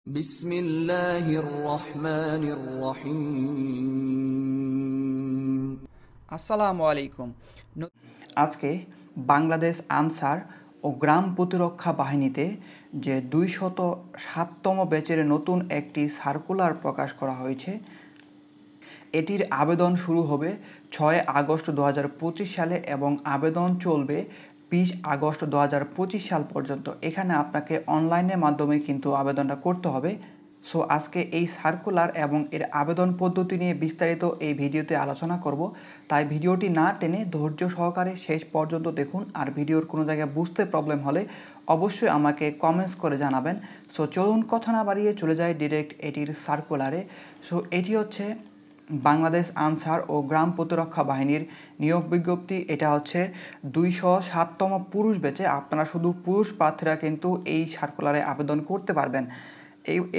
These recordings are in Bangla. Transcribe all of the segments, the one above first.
বিসমিল্লাহির রহমানির রহিম। আসসালামু আলাইকুম। আজকে বাংলাদেশ আনসার ও গ্রাম প্রতিরক্ষা বাহিনীতে যে ২০৭তম ব্যাচের নতুন একটি সার্কুলার প্রকাশ করা হয়েছে। এটির আবেদন শুরু হবে ৬ আগস্ট ২০২৫ সালে এবং আবেদন চলবে ২০ আগস্ট ২০২৫ সাল পর্যন্ত। এখানে আপনাকে অনলাইনের মাধ্যমে কিন্তু আবেদনটা করতে হবে। সো আজকে এই সার্কুলার এবং এর আবেদন পদ্ধতি নিয়ে বিস্তারিত এই ভিডিওতে আলোচনা করব। তাই ভিডিওটি না টেনে ধৈর্য সহকারে শেষ পর্যন্ত দেখুন। আর ভিডিওর কোনো জায়গায় বুঝতে প্রবলেম হলে অবশ্যই আমাকে কমেন্টস করে জানাবেন। সো চলুন কথা না বাড়িয়ে চলে যাই ডিরেক্ট এটির সার্কুলারে। সো এটি হচ্ছে বাংলাদেশ আনসার ও গ্রাম প্রতিরক্ষা বাহিনীর নিয়োগ বিজ্ঞপ্তি। এটা হচ্ছে ২০৭তম পুরুষ ব্যাচে। আপনারা শুধু পুরুষ প্রার্থীরা কিন্তু এই সার্কুলারে আবেদন করতে পারবেন।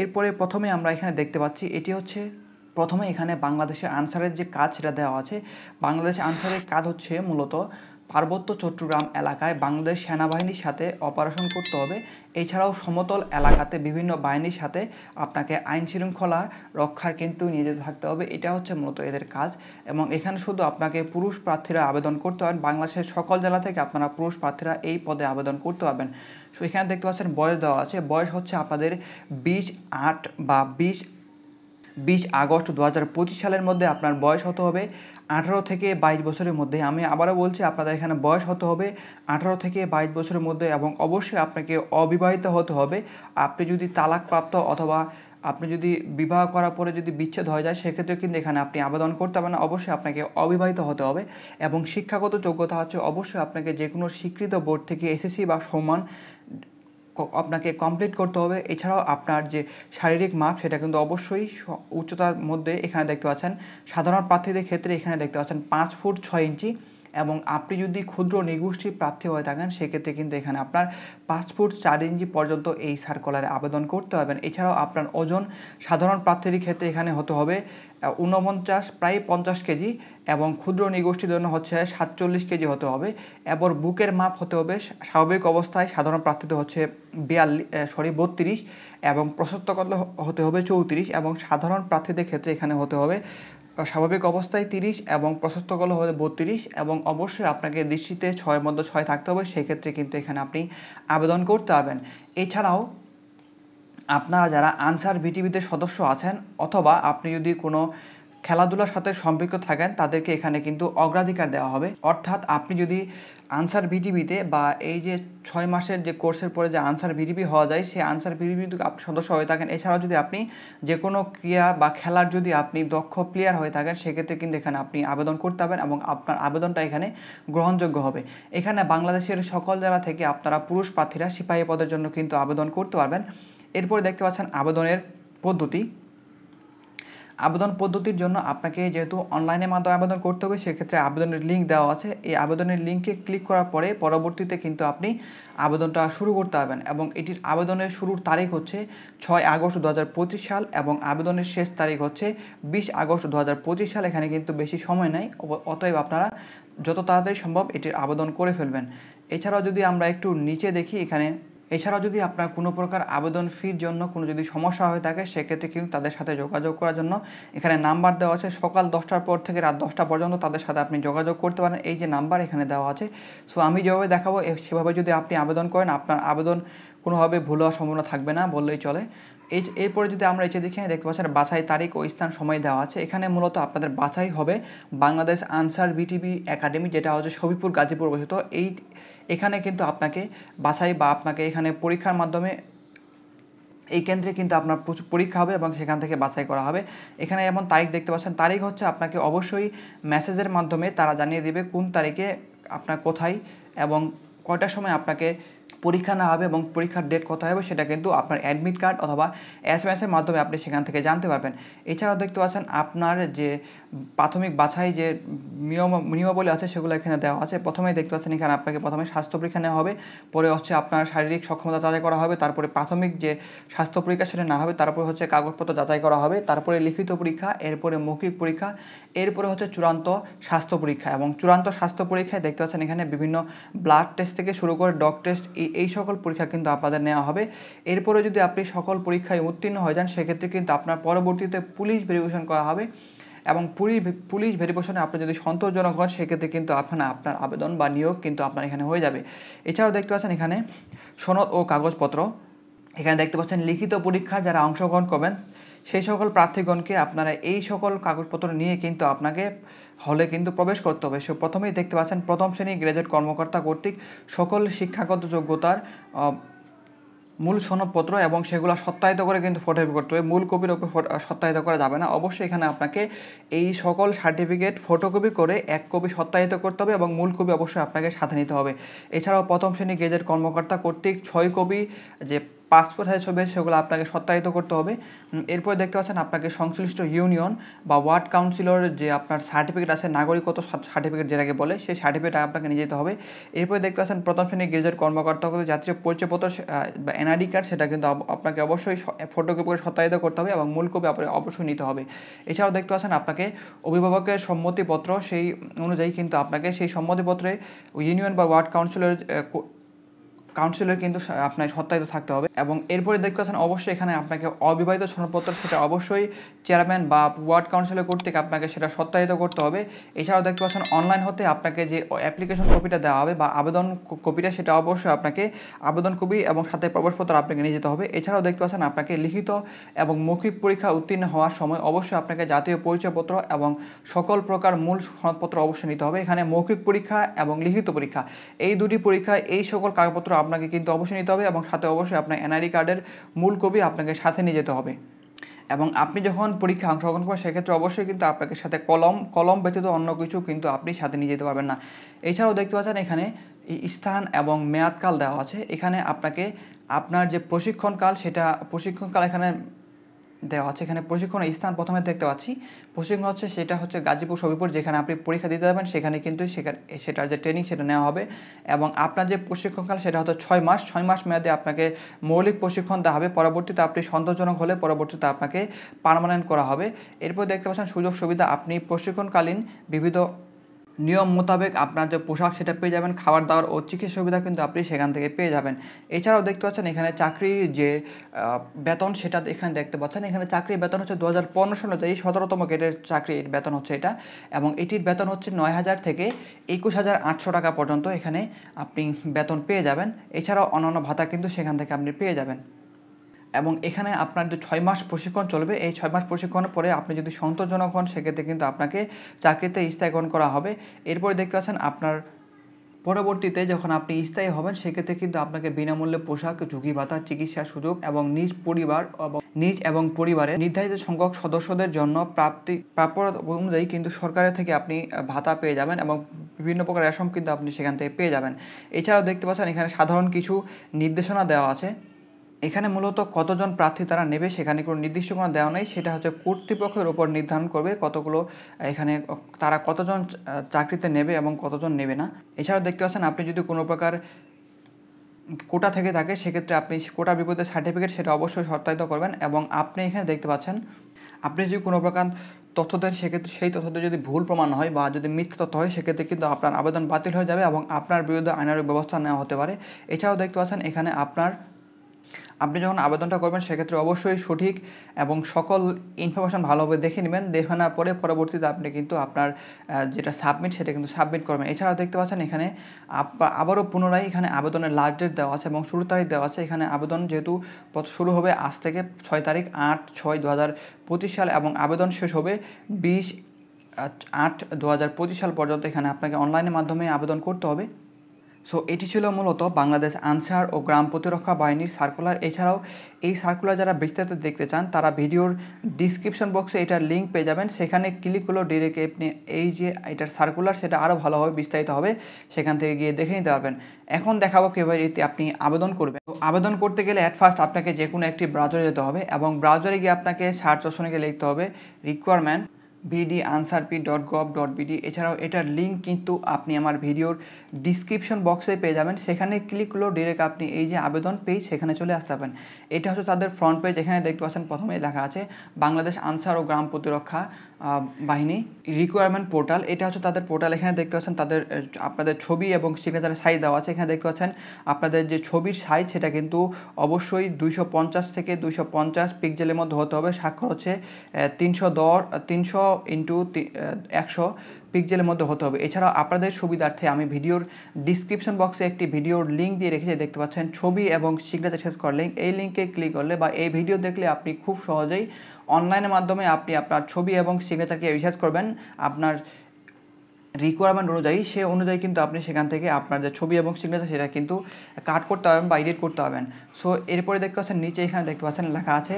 এরপরে প্রথমে আমরা এখানে দেখতে পাচ্ছি এটি হচ্ছে প্রথমে এখানে বাংলাদেশের আনসারের যে কাজ সেটা দেওয়া আছে। বাংলাদেশ আনসারের কাজ হচ্ছে মূলত পার্বত্য চট্টগ্রাম এলাকায় বাংলাদেশ সেনাবাহিনীর সাথে অপারেশন করতে হবে। এছাড়াও সমতল এলাকাতে বিভিন্ন বাহিনীর সাথে আপনাকে আইন শৃঙ্খলা রক্ষার কিন্তু নিয়োজিত থাকতে হবে। এটা হচ্ছে মূলত এদের কাজ এবং এখানে শুধু আপনাকে পুরুষ প্রার্থীরা আবেদন করতে পারবেন। বাংলাদেশের সকল জেলা থেকে আপনারা পুরুষ প্রার্থীরা এই পদে আবেদন করতে পারবেন। সো এখানে দেখতে পাচ্ছেন বয়স দেওয়া আছে। বয়স হচ্ছে আপনাদের ২০/৮ বা ২০ আগস্ট ২০২৫ সালের মধ্যে আপনার বয়স হতে হবে ১৮ থেকে ২২ বছরের মধ্যে। আমি আবারও বলছি, আপনাদের এখানে বয়স হতে হবে ১৮ থেকে ২২ বছরের মধ্যে এবং অবশ্যই আপনাকে অবিবাহিত হতে হবে। আপনি যদি তালাকপ্রাপ্ত অথবা আপনি যদি বিবাহ করার পরে যদি বিচ্ছেদ হয়ে যায় সেক্ষেত্রে কিন্তু এখানে আপনি আবেদন করতে পারবেন না। অবশ্যই আপনাকে অবিবাহিত হতে হবে এবং শিক্ষাগত যোগ্যতা হচ্ছে অবশ্যই আপনাকে যে কোনো স্বীকৃত বোর্ড থেকে এসএসসি বা সমান আপনাকে কমপ্লিট করতে হবে। এছাড়াও আপনার যে শারীরিক মাপ সেটা কিন্তু অবশ্যই উচ্চতার মধ্যে এখানে দেখতে পাচ্ছেন। সাধারণ প্রার্থীদের ক্ষেত্রে এখানে দেখতে পাচ্ছেন 5 ফুট 6 ইঞ্চি এবং আপনি যদি ক্ষুদ্র নিগোষ্ঠী প্রার্থী হয়ে থাকেন সেক্ষেত্রে কিন্তু এখানে আপনার 5 ফুট 4 ইঞ্চি পর্যন্ত এই সার্কুলারে আবেদন করতে পারবেন। এছাড়াও আপনার ওজন সাধারণ প্রার্থীদের ক্ষেত্রে এখানে হতে হবে 49 প্রায় 50 কেজি এবং ক্ষুদ্র নিগোষ্ঠীর জন্য হচ্ছে 47 কেজি হতে হবে। এবার বুকের মাপ হতে হবে স্বাভাবিক অবস্থায় সাধারণ প্রার্থীদের হচ্ছে 32 এবং প্রশস্তকল হতে হবে 34 এবং সাধারণ প্রার্থীদের ক্ষেত্রে এখানে হতে হবে স্বাভাবিক অবস্থায় 30 এবং প্রশস্তকল হবে 32 এবং অবশ্যই আপনাকে দৃষ্টিতে 6 মধ্যে 6 থাকতে হবে। সেক্ষেত্রে কিন্তু এখানে আপনি আবেদন করতে পারবেন। এছাড়াও আপনারা যারা আনসার ভিটিভিতে সদস্য আছেন অথবা আপনি যদি কোনো খেলাধুলার সাথে সম্পৃক্ত থাকেন তাদেরকে এখানে কিন্তু অগ্রাধিকার দেওয়া হবে। অর্থাৎ আপনি যদি আনসার ভিটিভিতে বা এই যে 6 মাসের যে কোর্সের পরে যে আনসার ভিটিভি হওয়া যায় সেই আনসার ভিটিভিতে আপনি সদস্য হয়ে থাকেন, এছাড়াও যদি আপনি যে কোনো ক্রীড়া বা খেলার যদি আপনি দক্ষ প্লেয়ার হয়ে থাকেন সেক্ষেত্রে কিন্তু এখানে আপনি আবেদন করতে পারবেন এবং আপনার আবেদনটা এখানে গ্রহণযোগ্য হবে। এখানে বাংলাদেশের সকল জেলা থেকে আপনারা পুরুষ প্রার্থীরা সিপাহী পদের জন্য কিন্তু আবেদন করতে পারবেন। এরপরে দেখতে পাচ্ছেন আবেদনের পদ্ধতি। আবেদন পদ্ধতির জন্য আপনাকে যেহেতু অনলাইনের মাধ্যমে আবেদন করতে হবে সেক্ষেত্রে আবেদনের লিঙ্ক দেওয়া আছে। এই আবেদনের লিঙ্কে ক্লিক করার পরে পরবর্তীতে কিন্তু আপনি আবেদনটা শুরু করতে পারবেন এবং এটির আবেদনের শুরুর তারিখ হচ্ছে ৬ আগস্ট ২০২৫ সাল এবং আবেদনের শেষ তারিখ হচ্ছে ২০ আগস্ট ২০২৫ সাল। এখানে কিন্তু বেশি সময় নেই, অতএব আপনারা যত তাড়াতাড়ি সম্ভব এটির আবেদন করে ফেলবেন। এছাড়াও যদি আমরা একটু নিচে দেখি, এছাড়াও যদি আপনার কোনো প্রকার আবেদন ফির জন্য কোনো যদি সমস্যা হয়ে থাকে সেক্ষেত্রে কিন্তু তাদের সাথে যোগাযোগ করার জন্য এখানে নাম্বার দেওয়া আছে। সকাল 10টার পর থেকে রাত 10টা পর্যন্ত তাদের সাথে আপনি যোগাযোগ করতে পারেন। এই যে নাম্বার এখানে দেওয়া আছে, সো আমি যেভাবে দেখাবো সেভাবে যদি আপনি আবেদন করেন আপনার আবেদন কোনোভাবে ভুল হওয়ার সম্ভাবনা থাকবে না বললেই চলে। এরপরে যদি আমরা এসে দেখি দেখতে পাচ্ছেন বাছাই তারিখ ও স্থান সময় দেওয়া আছে। এখানে মূলত আপনাদের বাছাই হবে বাংলাদেশ আনসার ভিটিভি একাডেমি, যেটা হচ্ছে সবিপুর গাজীপুর অবস্থিত। এখানে কিন্তু আপনাকে বাছাই বা আপনাকে এখানে পরীক্ষার মাধ্যমে এই কেন্দ্রে কিন্তু আপনার পরীক্ষা হবে এবং সেখান থেকে বাছাই করা হবে। এখানে যেমন তারিখ দেখতে পাচ্ছেন, তারিখ হচ্ছে আপনাকে অবশ্যই মেসেজের মাধ্যমে তারা জানিয়ে দেবে কোন তারিখে আপনার কোথায় এবং কয়টার সময় আপনাকে পরীক্ষা নেওয়া হবে এবং পরীক্ষার ডেট কোথায় হবে সেটা কিন্তু আপনার অ্যাডমিট কার্ড অথবা এসএমএসের মাধ্যমে আপনি সেখান থেকে জানতে পারবেন। এছাড়াও দেখতে পাচ্ছেন আপনার যে প্রাথমিক বাছাই যে নিয়মাবলী আছে সেগুলো এখানে দেওয়া আছে। প্রথমেই দেখতে পাচ্ছেন এখানে আপনাকে প্রথমে স্বাস্থ্য পরীক্ষা নেওয়া হবে, পরে হচ্ছে আপনার শারীরিক সক্ষমতা যাচাই করা হবে, তারপরে প্রাথমিক যে স্বাস্থ্য পরীক্ষা সেটা নেওয়া হবে, তারপরে হচ্ছে কাগজপত্র যাচাই করা হবে, তারপরে লিখিত পরীক্ষা, এরপরে মৌখিক পরীক্ষা, এরপরে হচ্ছে চূড়ান্ত স্বাস্থ্য পরীক্ষা। এবং চূড়ান্ত স্বাস্থ্য পরীক্ষায় দেখতে পাচ্ছেন এখানে বিভিন্ন ব্লাড টেস্ট থেকে শুরু করে ডগ টেস্ট এই সকল পরীক্ষা কিন্তু আপনাদের নেওয়া হবে। এরপরে যদি আপনি সকল পরীক্ষায় উত্তীর্ণ হয়ে যান সেক্ষেত্রে কিন্তু আপনার পরবর্তীতে পুলিশ ভেরিফিকেশন করা হবে এবং পুলিশ ভেরিফিকেশনে আপনি যদি সন্তোষজনক হন সেক্ষেত্রে কিন্তু আপনার আবেদন বা নিয়োগ কিন্তু আপনার এখানে হয়ে যাবে। এছাড়াও দেখতে পাচ্ছেন এখানে সনদ ও কাগজপত্র, এখানে দেখতে পাচ্ছেন লিখিত পরীক্ষা যারা অংশগ্রহণ করবেন সেই সকল প্রার্থীগণকে আপনারা এই সকল কাগজপত্র নিয়ে কিন্তু আপনাকে হলে কিন্তু প্রবেশ করতে হবে। সে প্রথমেই দেখতে পাচ্ছেন প্রথম শ্রেণী গ্র্যাজুয়েট কর্মকর্তা কর্তৃক সকল শিক্ষাগত যোগ্যতার মূল সনদপত্র এবং সেগুলো সত্যায়িত করে কিন্তু ফটোকপি করতে হবে। মূল কপির ওপর সত্যায়িত করা যাবে না। অবশ্যই এখানে আপনাকে এই সকল সার্টিফিকেট ফটোকপি করে এক কপি সত্যায়িত করতে হবে এবং মূল কপি অবশ্যই আপনাকে সাথে নিতে হবে। এছাড়াও প্রথম শ্রেণী গ্র্যাজুয়েট কর্মকর্তা কর্তৃক 6 কপি যে পাসপোর্ট সাইজ ছবি সেগুলো আপনাকে সত্যায়িত করতে হবে। এরপরে দেখতে পাচ্ছেন আপনাকে সংশ্লিষ্ট ইউনিয়ন বা ওয়ার্ড কাউন্সিলর যে আপনার সার্টিফিকেট আছে, নাগরিকত্ব সার্টিফিকেট যেটাকে বলে, সেই সার্টিফিকেট আপনাকে নিয়ে যেতে হবে। এরপরে দেখতে পাচ্ছেন প্রথম শ্রেণী গ্র্যাজুয়েট কর্মকর্তা জাতীয় পরিচয়পত্র বা এনআইডি কার্ড, সেটা কিন্তু আপনাকে অবশ্যই ফটোকপি করে সত্যায়িত করতে হবে এবং মূল কপি আপনাকে অবশ্যই নিতে হবে। এছাড়াও দেখতে পাচ্ছেন আপনাকে অভিভাবকের সম্মতিপত্র, সেই অনুযায়ী কিন্তু আপনাকে সেই সম্মতিপত্রে ইউনিয়ন বা ওয়ার্ড কাউন্সিলর কিন্তু আপনার সত্যায়িত থাকতে হবে। এবং এরপরে দেখতে পাচ্ছেন অবশ্যই এখানে আপনাকে অবিবাহিত সনদপত্র, সেটা অবশ্যই চেয়ারম্যান বা ওয়ার্ড কাউন্সিলর কর্তৃক আপনাকে সেটা সত্যায়িত করতে হবে। এছাড়াও দেখতে পাচ্ছেন অনলাইন হতে আপনাকে যে অ্যাপ্লিকেশন কপিটা দেওয়া হবে বা আবেদন কপিটা, সেটা অবশ্যই আপনাকে আবেদন কপি এবং সাথে প্রবেশপত্র আপনাকে নিয়ে যেতে হবে। এছাড়াও দেখতে পাচ্ছেন আপনাকে লিখিত এবং মৌখিক পরীক্ষা উত্তীর্ণ হওয়ার সময় অবশ্যই আপনাকে জাতীয় পরিচয়পত্র এবং সকল প্রকার মূল সনদপত্র অবশ্যই নিতে হবে। এখানে মৌখিক পরীক্ষা এবং লিখিত পরীক্ষা এই দুটি পরীক্ষায় এই সকল কাগজপত্র আপনাকে কিন্তু অবশ্যই নিতে হবে এবং সাথে অবশ্যই আপনার এনআইডি কার্ডের মূল কপি আপনাকে সাথে নিয়ে যেতে হবে। এবং আপনি যখন পরীক্ষা অংশগ্রহণ করবেন সেক্ষেত্রে অবশ্যই কিন্তু আপনাকে সাথে কলম ব্যতীত অন্য কিছু কিন্তু আপনি সাথে নিয়ে যেতে পারবেন না। এছাড়াও দেখতে পাচ্ছেন এখানে স্থান এবং মেয়াদকাল দেওয়া আছে। এখানে আপনাকে আপনার যে প্রশিক্ষণকাল, সেটা প্রশিক্ষণকাল এখানে দেওয়া আছে। এখানে প্রশিক্ষণের স্থান প্রথমে দেখতে পাচ্ছি, প্রশিক্ষণ হচ্ছে সেটা হচ্ছে গাজীপুর সবিপুর, যেখানে আপনি পরীক্ষা দিতে যাবেন সেখানে কিন্তু সেটার যে ট্রেনিং সেটা নেওয়া হবে। এবং আপনার যে প্রশিক্ষণকাল সেটা হচ্ছে 6 মাস মেয়াদে আপনাকে মৌলিক প্রশিক্ষণ দেওয়া হবে। পরবর্তীতে আপনি সন্তোষজনক হলে পরবর্তীতে আপনাকে পার্মানেন্ট করা হবে। এরপর দেখতে পাচ্ছেন সুযোগ সুবিধা, আপনি প্রশিক্ষণকালীন বিবিধ নিয়ম মোতাবেক আপনার যে পোশাক সেটা পেয়ে যাবেন, খাবার দাবার ও চিকিৎসা সুবিধা কিন্তু আপনি সেখান থেকে পেয়ে যাবেন। এছাড়াও দেখতে পাচ্ছেন এখানে চাকরির যে বেতন, সেটা এখানে দেখতে পাচ্ছেন। এখানে চাকরির বেতন হচ্ছে 2015 সাল অনুযায়ী 17তম গ্রেডের চাকরির বেতন হচ্ছে এটা, এবং এটির বেতন হচ্ছে 9,000 থেকে 21,800 টাকা পর্যন্ত এখানে আপনি বেতন পেয়ে যাবেন। এছাড়াও অন্যান্য ভাতা কিন্তু সেখান থেকে আপনি পেয়ে যাবেন। এবং এখানে আপনার যে 6 মাস প্রশিক্ষণ চলবে, এই 6 মাস প্রশিক্ষণের পরে আপনি যদি সন্তোষজনক হন সেক্ষেত্রে কিন্তু আপনাকে চাকরিতে স্থায়ীকরণ করা হবে। এরপরে দেখতে পাচ্ছেন আপনার পরবর্তীতে যখন আপনি স্থায়ী হবেন সেক্ষেত্রে কিন্তু আপনাকে বিনামূল্যে পোশাক, ঝুঁকি ভাতা, চিকিৎসার সুযোগ এবং নিজ এবং পরিবারের নির্ধারিত সংখ্যক সদস্যদের জন্য প্রাপ্য অনুযায়ী কিন্তু সরকারের থেকে আপনি ভাতা পেয়ে যাবেন এবং বিভিন্ন প্রকার রেশন কিন্তু আপনি সেখান থেকে পেয়ে যাবেন। এছাড়াও দেখতে পাচ্ছেন এখানে সাধারণ কিছু নির্দেশনা দেওয়া আছে। এখানে মূলত কতজন প্রার্থী তারা নেবে সেখানে কোনো নির্দিষ্ট কোনো দেওয়া নেই, সেটা হচ্ছে কর্তৃপক্ষের উপর নির্ধারণ করবে কতগুলো এখানে তারা কতজন চাকরিতে নেবে এবং কতজন নেবে না। এছাড়াও দেখতে পাচ্ছেন আপনি যদি কোনো প্রকার কোটা থেকে থাকে সেক্ষেত্রে আপনি কোটার বিপরীতে সার্টিফিকেট সেটা অবশ্যই সত্যায়িত করবেন। এবং আপনি এখানে দেখতে পাচ্ছেন আপনি যদি কোনো প্রকার তথ্য দেন সেক্ষেত্রে সেই তথ্যটি যদি ভুল প্রমাণ হয় বা যদি মিথ্যা তথ্য হয় সেক্ষেত্রে কিন্তু আপনার আবেদন বাতিল হয়ে যাবে এবং আপনার বিরুদ্ধে আইনানুগ ব্যবস্থা নেওয়া হতে পারে। এছাড়াও দেখতে পাচ্ছেন এখানে আপনি যখন আবেদনটা করবেন সেক্ষেত্রে অবশ্যই সঠিক এবং সকল ইনফরমেশন ভালোভাবে দেখে নেবেন। দেখে নেওয়ার পরে পরবর্তীতে আপনি কিন্তু আপনার যেটা সাবমিট সেটা কিন্তু সাবমিট করবেন। এছাড়াও দেখতে পাচ্ছেন এখানে আবারও পুনরায় এখানে আবেদনের লাস্ট ডেট দেওয়া আছে এবং শুরু তারিখ দেওয়া আছে। এখানে আবেদন যেহেতু শুরু হবে আজ থেকে 6 তারিখ 8/6/2025 সাল এবং আবেদন শেষ হবে 20/8/2025 সাল পর্যন্ত এখানে আপনাকে অনলাইনের মাধ্যমে আবেদন করতে হবে। সো এটি ছিল মূলত বাংলাদেশ আনসার ও গ্রাম প্রতিরক্ষা বাহিনীর সার্কুলার। এছাড়াও এই সার্কুলার যারা বিস্তারিত দেখতে চান তারা ভিডিওর ডিসক্রিপশন বক্সে এটার লিঙ্ক পেয়ে যাবেন, সেখানে ক্লিক করলে ডিরেক্ট আপনি এই যে এটার সার্কুলার সেটা আরও ভালোভাবে বিস্তারিত হবে, সেখান থেকে গিয়ে দেখে নিতে পারবেন। এখন দেখাবো কীভাবে এতে আপনি আবেদন করবেন। আবেদন করতে গেলে অ্যাট ফার্স্ট আপনাকে যে কোনো একটি ব্রাউজারে যেতে হবে এবং ব্রাউজারে গিয়ে আপনাকে সার্চ অপশনে গিয়ে লিখতে হবে রিকোয়ারমেন্ট bdansarp.gov.bd। এছাড়াও এটার লিঙ্ক কিন্তু আপনি আমার ভিডিওর ডিসক্রিপশন বক্সে পেয়ে যাবেন, সেখানে ক্লিক করলেও ডিরেক্ট আপনি এই যে আবেদন পেজ সেখানে চলে আসতে পারেন। এটা হচ্ছে তাদের ফ্রন্ট পেজ। এখানে দেখতে পাচ্ছেন প্রথমেই লেখা আছে বাংলাদেশ আনসার ও গ্রাম প্রতিরক্ষা বাহিনী রিকোয়ারমেন্ট পোর্টাল। এটা হচ্ছে তাদের পোর্টাল। এখানে দেখতে পাচ্ছেন তাদের আপনাদের ছবি এবং সিগনেচারের সাইজ দেওয়া আছে। এখানে দেখতে পাচ্ছেন আপনাদের যে ছবির সাইজ সেটা কিন্তু অবশ্যই 250 থেকে 250 পিক্সেলের মধ্যে হতে হবে। স্বাক্ষর হচ্ছে 300x100 পিক্সেলের মধ্যে হতে হবে। এছাড়াও আপনাদের সুবিধার্থে আমি ভিডিওর ডিসক্রিপশন বক্সে একটি ভিডিওর লিঙ্ক দিয়ে রেখেছি, দেখতে পাচ্ছেন ছবি এবং সিগনেচার শেষ করার লিঙ্ক। এই লিঙ্কে ক্লিক করলে বা এই ভিডিও দেখলে আপনি খুব সহজেই অনলাইনের মাধ্যমে আপনি আপনার ছবি এবং সিগনেচারকে রিসার্চ করবেন আপনার রিকোয়ারমেন্ট অনুযায়ী। সে অনুযায়ী কিন্তু আপনি সেখান থেকে আপনার যে ছবি এবং সিগনেচার সেটা কিন্তু কাট করতে পারবেন বা এডিট করতে পারবেন। সো এরপরে দেখতে পাচ্ছেন নিচে এখানে দেখতে পাচ্ছেন লেখা আছে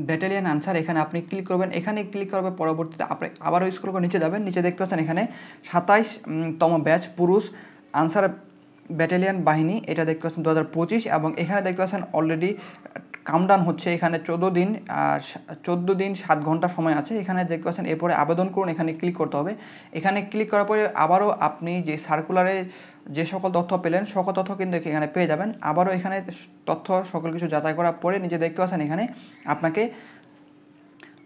ব্যাটালিয়ান আনসার। এখানে আপনি ক্লিক করবেন। এখানে ক্লিক করবে পরবর্তীতে আপনি আবারও স্ক্রল করে নিচে যাবেন। নিচে দেখতে পাচ্ছেন এখানে 27তম ব্যাচ পুরুষ আনসার ব্যাটালিয়ান বাহিনী, এটা দেখতে পাচ্ছেন 2025। এবং এখানে দেখতে পাচ্ছেন অলরেডি কাউন্টডাউন হচ্ছে। এখানে 14 দিন 7 ঘন্টা সময় আছে। এখানে দেখতে পাচ্ছেন এরপরে আবেদন করুন, এখানে ক্লিক করতে হবে। এখানে ক্লিক করার পরে আবারও আপনি যে সার্কুলারে যে সকল তথ্য পেলেন সকল তথ্য কিন্তু এখানে পেয়ে যাবেন। আবারও এখানে তথ্য সকল কিছু যাচাই করার পরে নিচে দেখতে পাচ্ছেন এখানে আপনাকে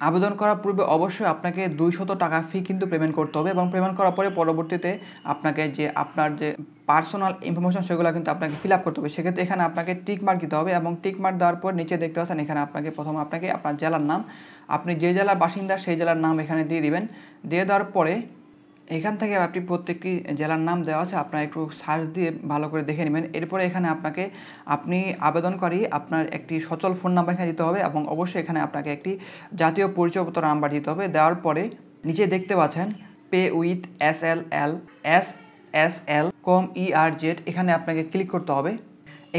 আবেদন করার পূর্বে অবশ্যই আপনাকে 200 টাকা ফি কিন্তু পেমেন্ট করতে হবে এবং পেমেন্ট করার পরে পরবর্তীতে আপনাকে যে আপনার যে পার্সোনাল ইনফরমেশন সেগুলো কিন্তু আপনাকে ফিল আপ করতে হবে। সেক্ষেত্রে এখানে আপনাকে টিক মার্ক দিতে হবে এবং টিক মার্ক দেওয়ার পর নিচে দেখতে পাচ্ছেন এখানে আপনাকে প্রথমে আপনাকে আপনার জেলার নাম, আপনি যে জেলার বাসিন্দা সেই জেলার নাম এখানে দিয়ে দিবেন। দিয়ে দেওয়ার পরে এখান থেকে আপনি প্রত্যেকটি জেলার নাম দেওয়া আছে, আপনার একটু সার্চ দিয়ে ভালো করে দেখে নেবেন। এরপরে এখানে আপনি আবেদনকারী আপনার একটি সচল ফোন নাম্বার এখানে দিতে হবে এবং অবশ্যই এখানে আপনাকে একটি জাতীয় পরিচয়পত্র নাম্বার দিতে হবে। দেওয়ার পরে নিচে দেখতে পাচ্ছেন pay with SSL com ERZ, এখানে আপনাকে ক্লিক করতে হবে।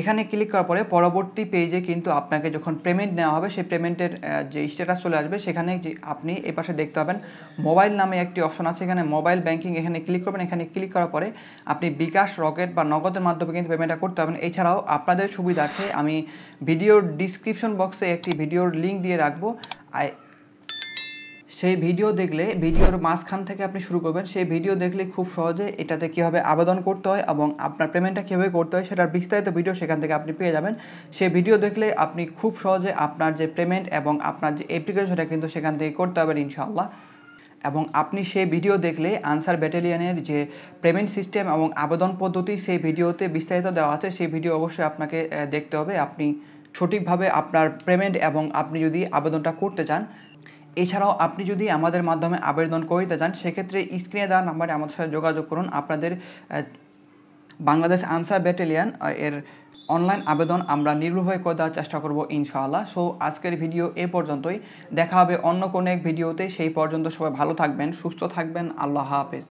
এখানে ক্লিক করার পরে পরবর্তী পেজে কিন্তু আপনাকে যখন পেমেন্ট নেওয়া হবে সেই পেমেন্টের যে স্ট্যাটাস চলে আসবে। সেখানে যে আপনি এই পাশে দেখতে পাবেন মোবাইল নামে একটি অপশন আছে, এখানে মোবাইল ব্যাংকিং এখানে ক্লিক করবেন। এখানে ক্লিক করার পরে আপনি বিকাশ, রকেট বা নগদের মাধ্যমে কিন্তু পেমেন্টটা করতে পারবেন। এছাড়াও আপনাদের সুবিধার্থে আমি ভিডিওর ডিসক্রিপশন বক্সে একটি ভিডিওর লিঙ্ক দিয়ে রাখবো। সেই ভিডিও দেখলে ভিডিওর মাঝখান থেকে আপনি শুরু করবেন। সেই ভিডিও দেখলে খুব সহজে এটাতে কীভাবে আবেদন করতে হয় এবং আপনার পেমেন্টটা কীভাবে করতে হয় সেটার বিস্তারিত ভিডিও সেখান থেকে আপনি পেয়ে যাবেন। সেই ভিডিও দেখলে আপনি খুব সহজে আপনার যে পেমেন্ট এবং আপনার যে অ্যাপ্লিকেশন সেটা কিন্তু সেখান থেকে করতে পারবেন ইনশাআল্লাহ। এবং আপনি সেই ভিডিও দেখলে আনসার ব্যাটালিয়নের যে পেমেন্ট সিস্টেম এবং আবেদন পদ্ধতি সেই ভিডিওতে বিস্তারিত দেওয়া আছে। সেই ভিডিও অবশ্যই আপনাকে দেখতে হবে আপনি সঠিকভাবে আপনার পেমেন্ট এবং আপনি যদি আবেদনটা করতে চান। এছাড়াও আপনি যদি আমাদের মাধ্যমে আবেদন করতে চান সেক্ষেত্রে স্ক্রিনে দেওয়া নাম্বারে আমাদের সাথে যোগাযোগ করুন। আপনাদের বাংলাদেশ আনসার ব্যাটালিয়ন এর অনলাইন আবেদন আমরা নির্ভুলভাবে করে দেওয়ার চেষ্টা করব ইনশাআল্লাহ। সো আজকের ভিডিও এ পর্যন্তই, দেখা হবে অন্য কোনো এক ভিডিওতে। সেই পর্যন্ত সবাই ভালো থাকবেন, সুস্থ থাকবেন। আল্লাহ হাফেজ।